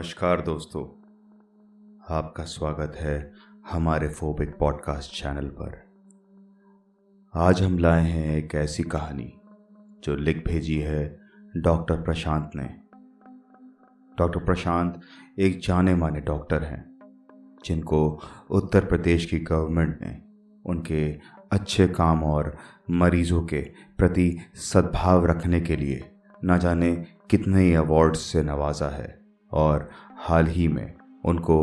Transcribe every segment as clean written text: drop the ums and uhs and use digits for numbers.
नमस्कार दोस्तों, आपका स्वागत है हमारे फोबिक पॉडकास्ट चैनल पर। आज हम लाए हैं एक ऐसी कहानी जो लिख भेजी है डॉक्टर प्रशांत ने। डॉक्टर प्रशांत एक जाने माने डॉक्टर हैं जिनको उत्तर प्रदेश की गवर्नमेंट ने उनके अच्छे काम और मरीजों के प्रति सद्भाव रखने के लिए न जाने कितने ही अवार्ड्स से नवाजा है और हाल ही में उनको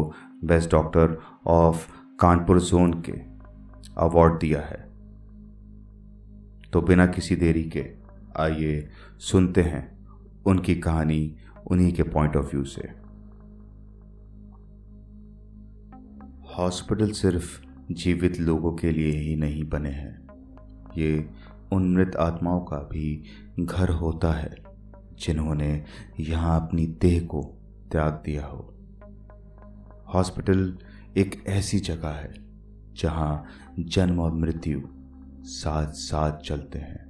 best doctor of Kanpur zone के अवार्ड दिया है। तो बिना किसी देरी के आइए सुनते हैं उनकी कहानी उन्हीं के पॉइंट ऑफ व्यू से। हॉस्पिटल सिर्फ जीवित लोगों के लिए ही नहीं बने हैं, ये उन मृत आत्माओं का भी घर होता है जिन्होंने यहाँ अपनी देह को त्याग दिया हो। हॉस्पिटल एक ऐसी जगह है जहाँ जन्म और मृत्यु साथ साथ चलते हैं।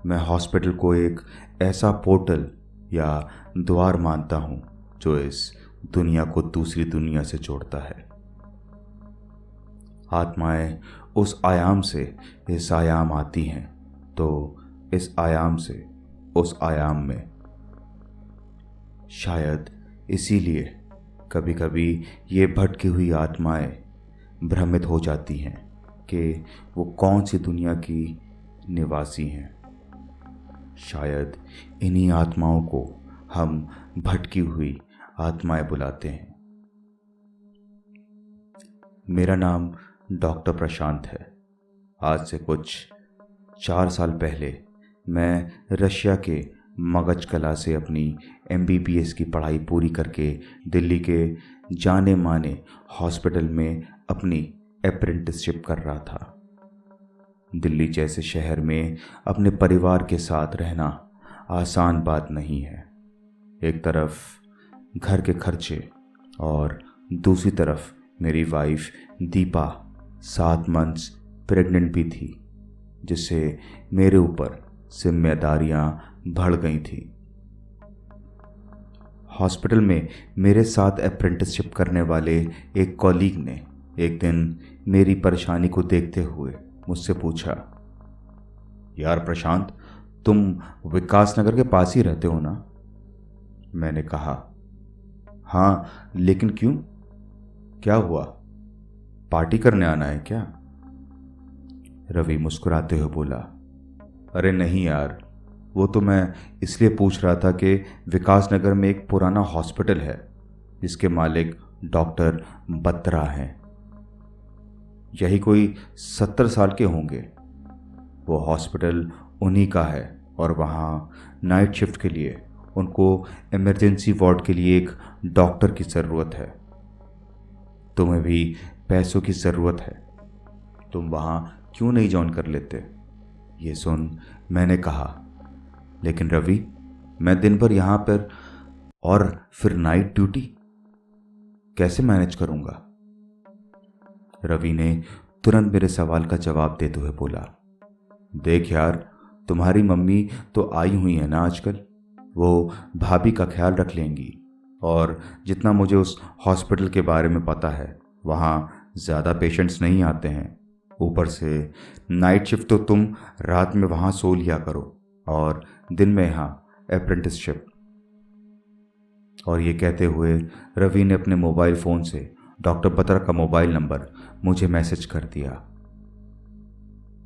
मैं हॉस्पिटल को एक ऐसा पोर्टल या द्वार मानता हूँ जो इस दुनिया को दूसरी दुनिया से जोड़ता है। आत्माएं उस आयाम से इस आयाम आती हैं तो इस आयाम से उस आयाम में। शायद इसीलिए कभी कभी ये भटकी हुई आत्माएं भ्रमित हो जाती हैं कि वो कौन सी दुनिया की निवासी हैं। शायद इन्हीं आत्माओं को हम भटकी हुई आत्माएं बुलाते हैं। मेरा नाम डॉक्टर प्रशांत है। आज से कुछ 4 साल पहले मैं रशिया के मगज कला से अपनी MBBS की पढ़ाई पूरी करके दिल्ली के जाने माने हॉस्पिटल में अपनी अप्रेंटिसशिप कर रहा था। दिल्ली जैसे शहर में अपने परिवार के साथ रहना आसान बात नहीं है। एक तरफ घर के खर्चे और दूसरी तरफ मेरी वाइफ दीपा 7 मंथ्स प्रेग्नेंट भी थी, जिससे मेरे ऊपर जिम्मेदारियां बढ़ गई थी। हॉस्पिटल में मेरे साथ अप्रेंटिसशिप करने वाले एक कॉलीग ने एक दिन मेरी परेशानी को देखते हुए मुझसे पूछा, यार प्रशांत, तुम विकास नगर के पास ही रहते हो ना? मैंने कहा, हाँ, लेकिन क्यों? क्या हुआ? पार्टी करने आना है क्या? रवि मुस्कुराते हुए बोला, अरे नहीं यार, वो तो मैं इसलिए पूछ रहा था कि विकास नगर में एक पुराना हॉस्पिटल है जिसके मालिक डॉक्टर बत्रा हैं। यही कोई 70 साल के होंगे। वो हॉस्पिटल उन्हीं का है और वहाँ नाइट शिफ्ट के लिए उनको इमरजेंसी वार्ड के लिए एक डॉक्टर की ज़रूरत है। तुम्हें भी पैसों की ज़रूरत है, तुम वहाँ क्यों नहीं ज्वाइन कर लेते? ये सुन मैंने कहा, लेकिन रवि, मैं दिन भर यहाँ पर और फिर नाइट ड्यूटी कैसे मैनेज करूँगा? रवि ने तुरंत मेरे सवाल का जवाब देते हुए बोला, देख यार, तुम्हारी मम्मी तो आई हुई है ना आजकल, वो भाभी का ख्याल रख लेंगी। और जितना मुझे उस हॉस्पिटल के बारे में पता है, वहाँ ज़्यादा पेशेंट्स नहीं आते हैं। ऊपर से नाइट शिफ्ट तो तुम रात में वहाँ सो लिया करो और दिन में यहाँ अप्रेंटिसशिप। और ये कहते हुए रवि ने अपने मोबाइल फ़ोन से डॉक्टर बत्रा का मोबाइल नंबर मुझे मैसेज कर दिया।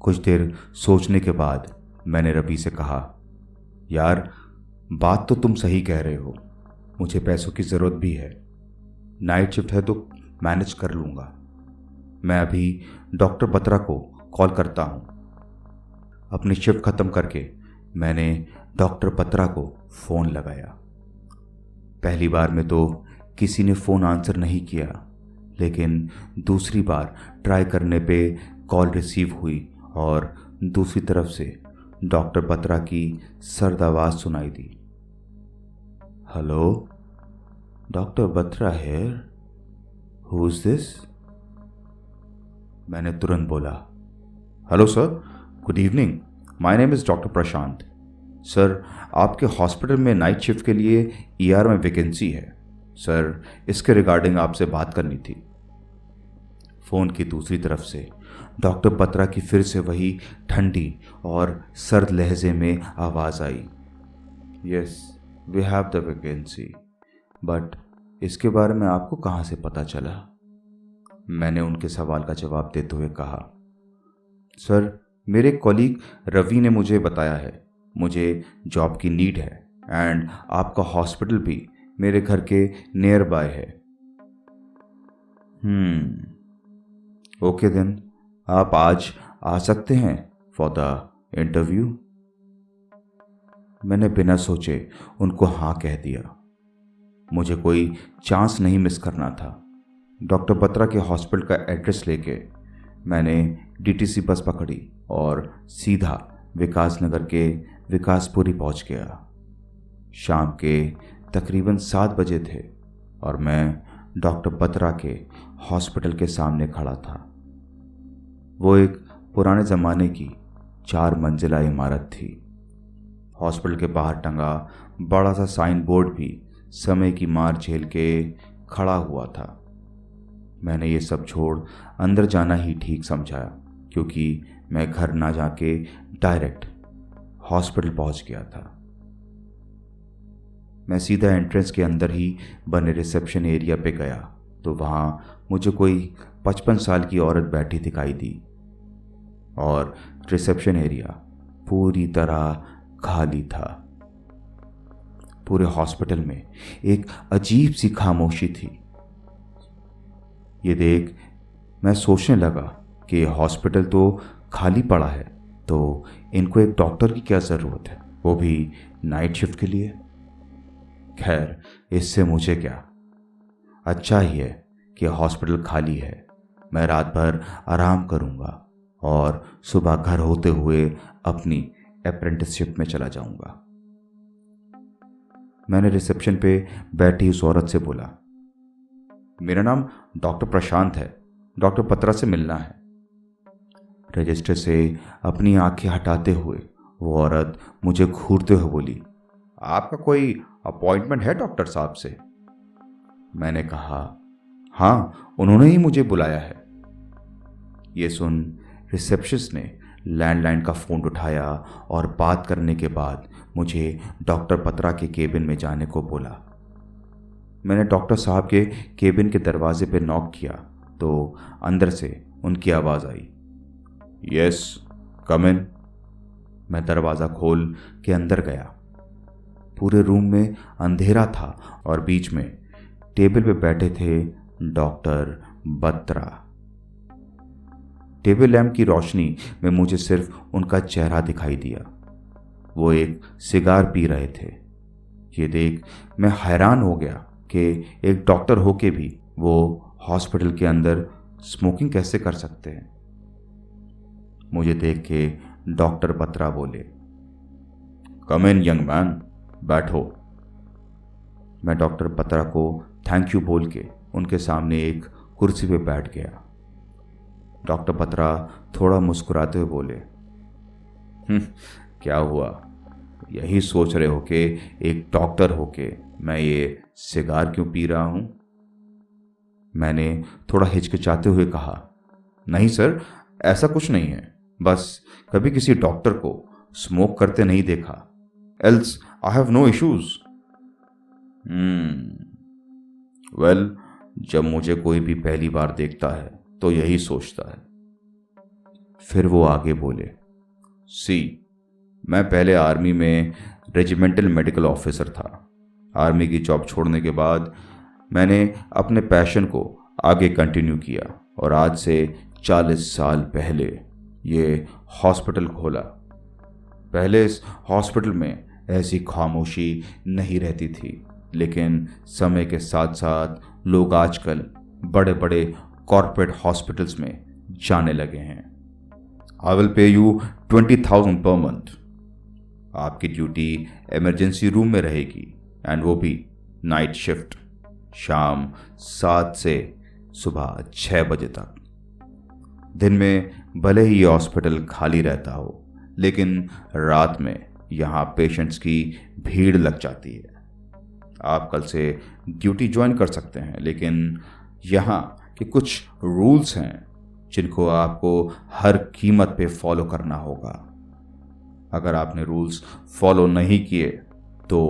कुछ देर सोचने के बाद मैंने रवि से कहा, यार, बात तो तुम सही कह रहे हो, मुझे पैसों की ज़रूरत भी है। नाइट शिफ्ट है तो मैनेज कर लूँगा। मैं अभी डॉक्टर बत्रा को कॉल करता हूँ। अपनी शिफ्ट ख़त्म करके मैंने डॉक्टर बत्रा को फ़ोन लगाया। पहली बार में तो किसी ने फ़ोन आंसर नहीं किया, लेकिन दूसरी बार ट्राई करने पे कॉल रिसीव हुई और दूसरी तरफ से डॉक्टर बत्रा की सर्द आवाज़ सुनाई दी। Hello, doctor Batra here, who is this? मैंने तुरंत बोला, hello sir, good evening, my name is doctor Prashant. Sir, आपके हॉस्पिटल में नाइट शिफ्ट के लिए ईआर में वैकेंसी है सर, इसके रिगार्डिंग आपसे बात करनी थी। फोन की दूसरी तरफ से डॉक्टर बत्रा की फिर से वही ठंडी और सर्द लहजे में आवाज आई। Yes, we have the vacancy, but इसके बारे में आपको कहाँ से पता चला? मैंने उनके सवाल का जवाब देते हुए कहा, सर, मेरे कॉलीग रवि ने मुझे बताया है, मुझे जॉब की नीड है एंड आपका हॉस्पिटल भी मेरे घर के नियर बाय है। ओके देन, आप आज आ सकते हैं फॉर द इंटरव्यू। मैंने बिना सोचे उनको हाँ कह दिया। मुझे कोई चांस नहीं मिस करना था। डॉक्टर बत्रा के हॉस्पिटल का एड्रेस लेके मैंने डीटीसी बस पकड़ी और सीधा विकास नगर के विकासपुरी पहुंच गया। शाम के तकरीबन 7 बजे थे और मैं डॉक्टर बत्रा के हॉस्पिटल के सामने खड़ा था। वो एक पुराने ज़माने की 4 मंजिला इमारत थी। हॉस्पिटल के बाहर टंगा बड़ा सा साइन बोर्ड भी समय की मार झेल के खड़ा हुआ था। मैंने ये सब छोड़ अंदर जाना ही ठीक समझा, क्योंकि मैं घर ना जाके डायरेक्ट हॉस्पिटल पहुंच गया था। मैं सीधा एंट्रेंस के अंदर ही बने रिसेप्शन एरिया पे गया तो वहाँ मुझे कोई 55 साल की औरत बैठी दिखाई दी और रिसेप्शन एरिया पूरी तरह खाली था। पूरे हॉस्पिटल में एक अजीब सी खामोशी थी। ये देख मैं सोचने लगा कि हॉस्पिटल तो खाली पड़ा है, तो इनको एक डॉक्टर की क्या ज़रूरत है, वो भी नाइट शिफ्ट के लिए। खैर, इससे मुझे क्या, अच्छा ही है कि हॉस्पिटल खाली है। मैं रात भर आराम करूंगा और सुबह घर होते हुए अपनी अप्रेंटिसशिप में चला जाऊंगा। मैंने रिसेप्शन पे बैठी उस औरत से बोला, मेरा नाम डॉक्टर प्रशांत है, डॉक्टर बत्रा से मिलना है। रजिस्टर से अपनी आंखें हटाते हुए वो औरत मुझे घूरते हुए बोली, आपका कोई अपॉइंटमेंट है डॉक्टर साहब से? मैंने कहा, हाँ, उन्होंने ही मुझे बुलाया है। ये सुन रिसेप्शनिस्ट ने लैंडलाइन का फ़ोन उठाया और बात करने के बाद मुझे डॉक्टर बत्रा के केबिन में जाने को बोला। मैंने डॉक्टर साहब के केबिन के दरवाजे पर नॉक किया तो अंदर से उनकी आवाज़ आई, यस कम इन। मैं दरवाज़ा खोल के अंदर गया। पूरे रूम में अंधेरा था और बीच में टेबल पे बैठे थे डॉक्टर बत्रा। टेबल लैंप की रोशनी में मुझे सिर्फ उनका चेहरा दिखाई दिया। वो एक सिगार पी रहे थे। ये देख मैं हैरान हो गया कि एक डॉक्टर होके भी वो हॉस्पिटल के अंदर स्मोकिंग कैसे कर सकते हैं। मुझे देख के डॉक्टर बत्रा बोले, कम इन यंग मैन, बैठो। मैं डॉक्टर बत्रा को थैंक यू बोल के उनके सामने एक कुर्सी पे बैठ गया। डॉक्टर बत्रा थोड़ा मुस्कुराते हुए बोले, क्या हुआ, यही सोच रहे हो कि एक डॉक्टर होके मैं ये सिगार क्यों पी रहा हूं? मैंने थोड़ा हिचकिचाते हुए कहा, नहीं सर, ऐसा कुछ नहीं है, बस कभी किसी डॉक्टर को स्मोक करते नहीं देखा, else I have no issues. Well, जब मुझे कोई भी पहली बार देखता है तो यही सोचता है। फिर वो आगे बोले, सी, मैं पहले आर्मी में रेजिमेंटल मेडिकल ऑफिसर था। आर्मी की जॉब छोड़ने के बाद मैंने अपने पैशन को आगे कंटिन्यू किया और आज से 40 साल पहले ये हॉस्पिटल खोला। पहले इस हॉस्पिटल में ऐसी खामोशी नहीं रहती थी, लेकिन समय के साथ साथ लोग आजकल बड़े बड़े कॉर्पोरेट हॉस्पिटल्स में जाने लगे हैं। I will pay you 20,000 per month. आपकी ड्यूटी इमरजेंसी रूम में रहेगी एंड वो भी नाइट शिफ्ट, शाम 7 से सुबह 6 बजे तक। दिन में भले ही ये हॉस्पिटल खाली रहता हो, लेकिन रात में यहाँ पेशेंट्स की भीड़ लग जाती है। आप कल से ड्यूटी ज्वाइन कर सकते हैं, लेकिन यहाँ के कुछ रूल्स हैं जिनको आपको हर कीमत पे फॉलो करना होगा। अगर आपने रूल्स फॉलो नहीं किए तो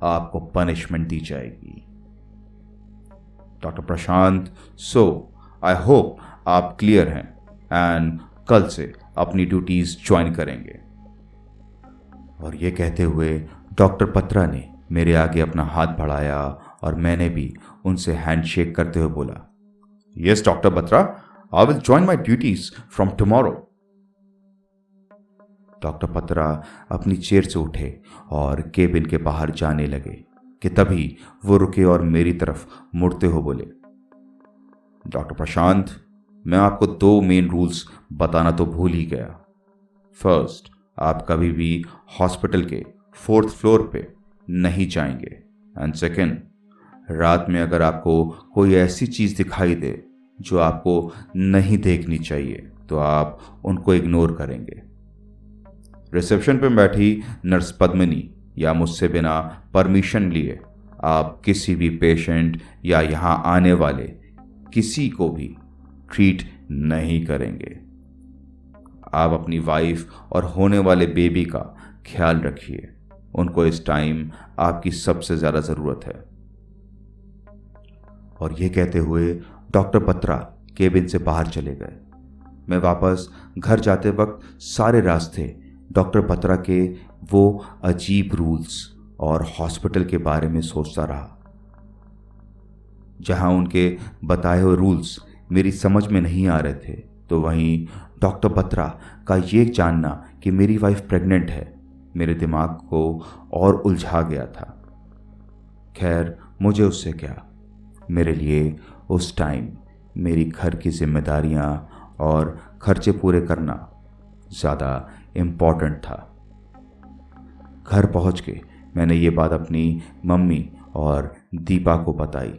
आपको पनिशमेंट दी जाएगी। Doctor Prashant, so I hope आप क्लियर हैं एंड कल से अपनी ड्यूटीज ज्वाइन करेंगे। और ये कहते हुए डॉक्टर पत्रा ने मेरे आगे अपना हाथ बढ़ाया और मैंने भी उनसे हैंडशेक करते हुए बोला, yes doctor Batra, I will join my duties from tomorrow. Doctor पत्रा अपनी चेयर से उठे और केबिन के बाहर जाने लगे कि तभी वो रुके और मेरी तरफ मुड़ते हुए बोले, डॉक्टर प्रशांत, मैं आपको 2 मेन रूल्स बताना तो भूल ही गया। फर्स्ट, आप कभी भी हॉस्पिटल के 4th फ्लोर पे नहीं जाएंगे। एंड सेकेंड, रात में अगर आपको कोई ऐसी चीज़ दिखाई दे जो आपको नहीं देखनी चाहिए तो आप उनको इग्नोर करेंगे। रिसेप्शन पे बैठी नर्स पद्मिनी या मुझसे बिना परमिशन लिए आप किसी भी पेशेंट या यहाँ आने वाले किसी को भी ट्रीट नहीं करेंगे। आप अपनी वाइफ और होने वाले बेबी का ख्याल रखिए, उनको इस टाइम आपकी सबसे ज़्यादा ज़रूरत है। और ये कहते हुए डॉक्टर पत्रा केबिन से बाहर चले गए। मैं वापस घर जाते वक्त सारे रास्ते डॉक्टर पत्रा के वो अजीब रूल्स और हॉस्पिटल के बारे में सोचता रहा। जहां उनके बताए हुए रूल्स मेरी समझ में नहीं आ रहे थे, तो वहीं डॉक्टर पत्रा का ये जानना कि मेरी वाइफ प्रेग्नेंट है मेरे दिमाग को और उलझा गया था। खैर, मुझे उससे क्या, मेरे लिए उस टाइम मेरी घर की जिम्मेदारियां और खर्चे पूरे करना ज़्यादा इम्पॉर्टेंट था। घर पहुंच के मैंने ये बात अपनी मम्मी और दीपा को बताई,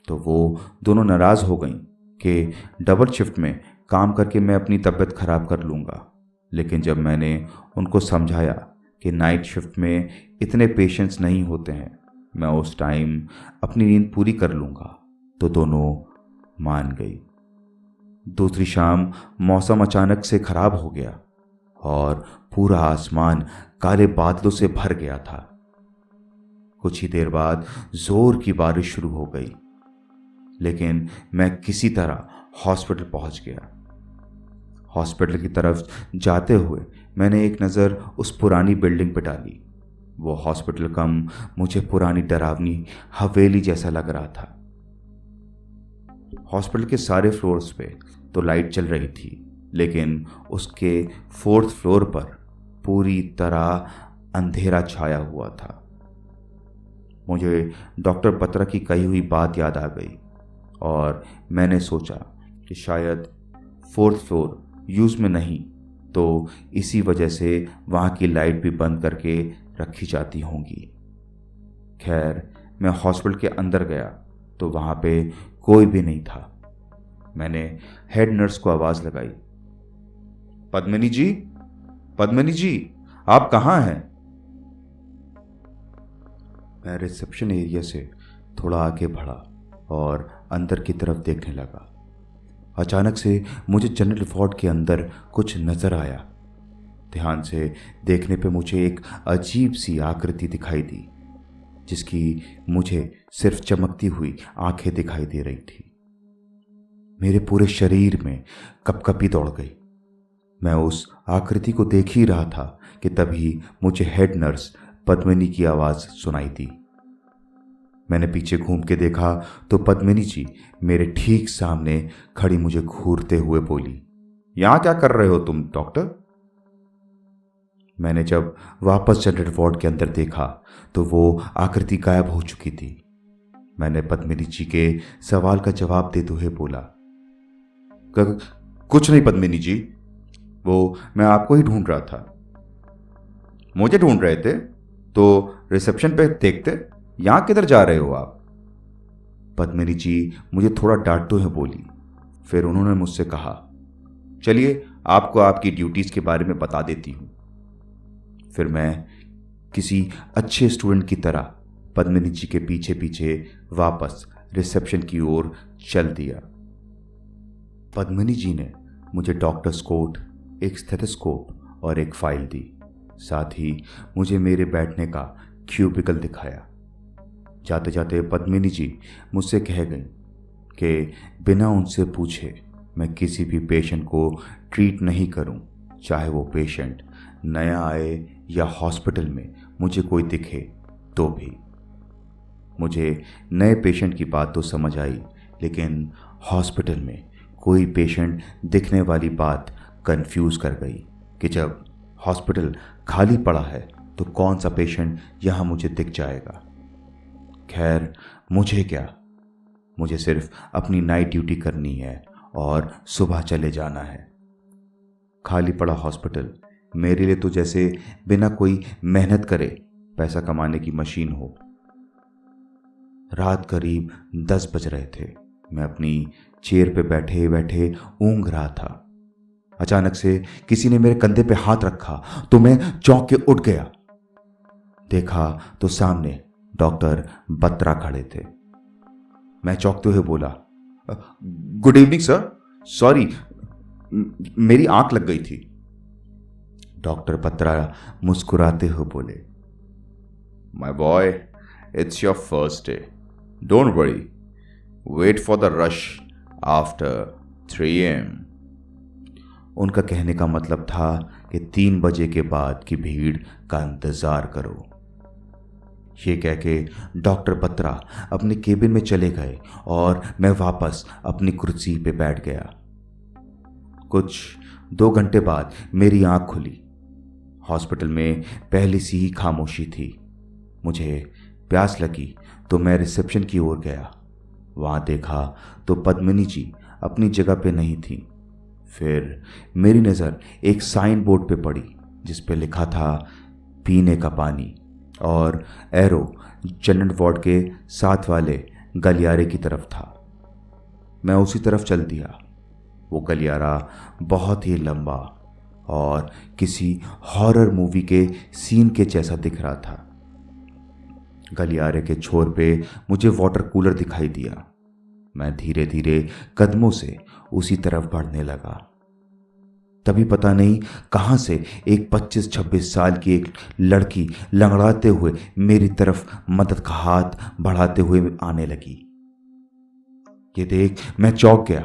तो वो दोनों नाराज़ हो गईं कि डबल शिफ्ट में काम करके मैं अपनी तबीयत खराब कर लूँगा। लेकिन जब मैंने उनको समझाया कि नाइट शिफ्ट में इतने पेशेंट्स नहीं होते हैं, मैं उस टाइम अपनी नींद पूरी कर लूँगा, तो दोनों मान गई। दूसरी शाम मौसम अचानक से खराब हो गया और पूरा आसमान काले बादलों से भर गया था। कुछ ही देर बाद जोर की बारिश शुरू हो गई, लेकिन मैं किसी तरह हॉस्पिटल पहुंच गया। हॉस्पिटल की तरफ जाते हुए मैंने एक नज़र उस पुरानी बिल्डिंग पर डाली। वो हॉस्पिटल कम मुझे पुरानी डरावनी हवेली जैसा लग रहा था। हॉस्पिटल के सारे फ्लोर्स पे तो लाइट चल रही थी, लेकिन उसके 4th फ्लोर पर पूरी तरह अंधेरा छाया हुआ था। मुझे डॉक्टर पत्रा की कही हुई बात याद आ गई और मैंने सोचा कि शायद 4th फ्लोर यूज़ में नहीं, तो इसी वजह से वहाँ की लाइट भी बंद करके रखी जाती होंगी। खैर, मैं हॉस्पिटल के अंदर गया तो वहाँ पे कोई भी नहीं था। मैंने हेड नर्स को आवाज़ लगाई, पद्मिनी जी, पद्मिनी जी, आप कहाँ हैं? मैं रिसेप्शन एरिया से थोड़ा आगे बढ़ा और अंदर की तरफ देखने लगा। अचानक से मुझे जनरल वार्ड के अंदर कुछ नज़र आया। ध्यान से देखने पे मुझे एक अजीब सी आकृति दिखाई दी, जिसकी मुझे सिर्फ चमकती हुई आंखें दिखाई दे रही थी। मेरे पूरे शरीर में कपकपी दौड़ गई। मैं उस आकृति को देख ही रहा था कि तभी मुझे हेड नर्स पद्मिनी की आवाज़ सुनाई दी। मैंने पीछे घूम के देखा तो पद्मिनी जी मेरे ठीक सामने खड़ी मुझे घूरते हुए बोली, यहाँ क्या कर रहे हो तुम डॉक्टर? मैंने जब वापस जनरल वार्ड के अंदर देखा तो वो आकृति गायब हो चुकी थी। मैंने पद्मिनी जी के सवाल का जवाब देते हुए बोला, कुछ नहीं पद्मिनी जी, वो मैं आपको ही ढूंढ रहा था। मुझे ढूंढ रहे थे तो रिसेप्शन पे देखते, यहाँ किधर जा रहे हो आप? पद्मिनी जी मुझे थोड़ा डांटते हुए बोली। फिर उन्होंने मुझसे कहा, चलिए आपको आपकी ड्यूटीज़ के बारे में बता देती हूँ। फिर मैं किसी अच्छे स्टूडेंट की तरह पद्मिनी जी के पीछे पीछे वापस रिसेप्शन की ओर चल दिया। पद्मिनी जी ने मुझे डॉक्टर्स कोट, एक स्टेथोस्कोप और एक फाइल दी। साथ ही मुझे मेरे बैठने का क्यूबिकल दिखाया। जाते जाते पद्मिनी जी मुझसे कह गई कि बिना उनसे पूछे मैं किसी भी पेशेंट को ट्रीट नहीं करूं, चाहे वो पेशेंट नया आए या हॉस्पिटल में मुझे कोई दिखे तो भी। मुझे नए पेशेंट की बात तो समझ आई, लेकिन हॉस्पिटल में कोई पेशेंट दिखने वाली बात कंफ्यूज कर गई कि जब हॉस्पिटल खाली पड़ा है तो कौन सा पेशेंट यहाँ मुझे दिख जाएगा। खैर, मुझे क्या, मुझे सिर्फ अपनी नाइट ड्यूटी करनी है और सुबह चले जाना है। खाली पड़ा हॉस्पिटल मेरे लिए तो जैसे बिना कोई मेहनत करे पैसा कमाने की मशीन हो। रात करीब 10 बज रहे थे। मैं अपनी चेयर पे बैठे बैठे ऊँघ रहा था। अचानक से किसी ने मेरे कंधे पे हाथ रखा तो मैं चौंक के उठ गया। देखा तो सामने डॉक्टर बत्रा खड़े थे। मैं चौंकते हुए बोला, गुड इवनिंग सर, सॉरी मेरी आंख लग गई थी। डॉक्टर बत्रा मुस्कुराते हुए बोले, my boy, it's your first day, don't worry, wait for the rush after 3 AM। उनका कहने का मतलब था कि 3 बजे के बाद की भीड़ का इंतजार करो। ये कह के डॉक्टर बत्रा अपने केबिन में चले गए और मैं वापस अपनी कुर्सी पे बैठ गया। कुछ 2 घंटे बाद मेरी आंख खुली। हॉस्पिटल में पहले से ही खामोशी थी। मुझे प्यास लगी तो मैं रिसेप्शन की ओर गया। वहां देखा तो पद्मिनी जी अपनी जगह पे नहीं थी। फिर मेरी नज़र एक साइन बोर्ड पे पड़ी जिस पे लिखा था पीने का पानी, और एरो जनरल वार्ड के साथ वाले गलियारे की तरफ था। मैं उसी तरफ चल दिया। वो गलियारा बहुत ही लंबा और किसी हॉरर मूवी के सीन के जैसा दिख रहा था। गलियारे के छोर पे मुझे वाटर कूलर दिखाई दिया। मैं धीरे धीरे कदमों से उसी तरफ बढ़ने लगा। तभी पता नहीं कहां से एक 25-26 साल की एक लड़की लंगड़ाते हुए मेरी तरफ मदद का हाथ बढ़ाते हुए आने लगी। ये देख मैं चौंक गया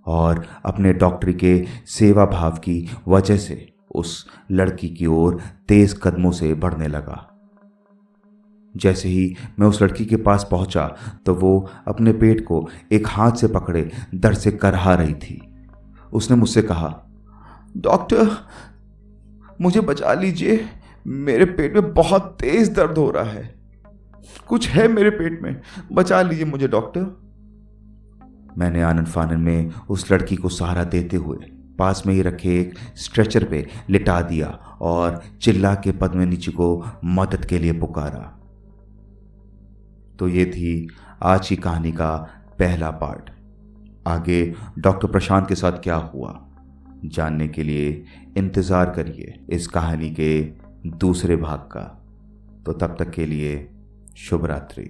और अपने डॉक्टरी के सेवा भाव की वजह से उस लड़की की ओर तेज कदमों से बढ़ने लगा। जैसे ही मैं उस लड़की के पास पहुंचा तो वो अपने पेट को एक हाथ से पकड़े दर्द से करहा रही थी। उसने मुझसे कहा, डॉक्टर मुझे बचा लीजिए, मेरे पेट में बहुत तेज दर्द हो रहा है, कुछ है मेरे पेट में, बचा लीजिए मुझे डॉक्टर। मैंने आनन फानन में उस लड़की को सहारा देते हुए पास में ही रखे एक स्ट्रेचर पे लिटा दिया और चिल्ला के पद्मिनी जी को मदद के लिए पुकारा। तो ये थी आज की कहानी का पहला पार्ट। आगे डॉक्टर प्रशांत के साथ क्या हुआ जानने के लिए इंतज़ार करिए इस कहानी के दूसरे भाग का। तो तब तक के लिए शुभ रात्रि।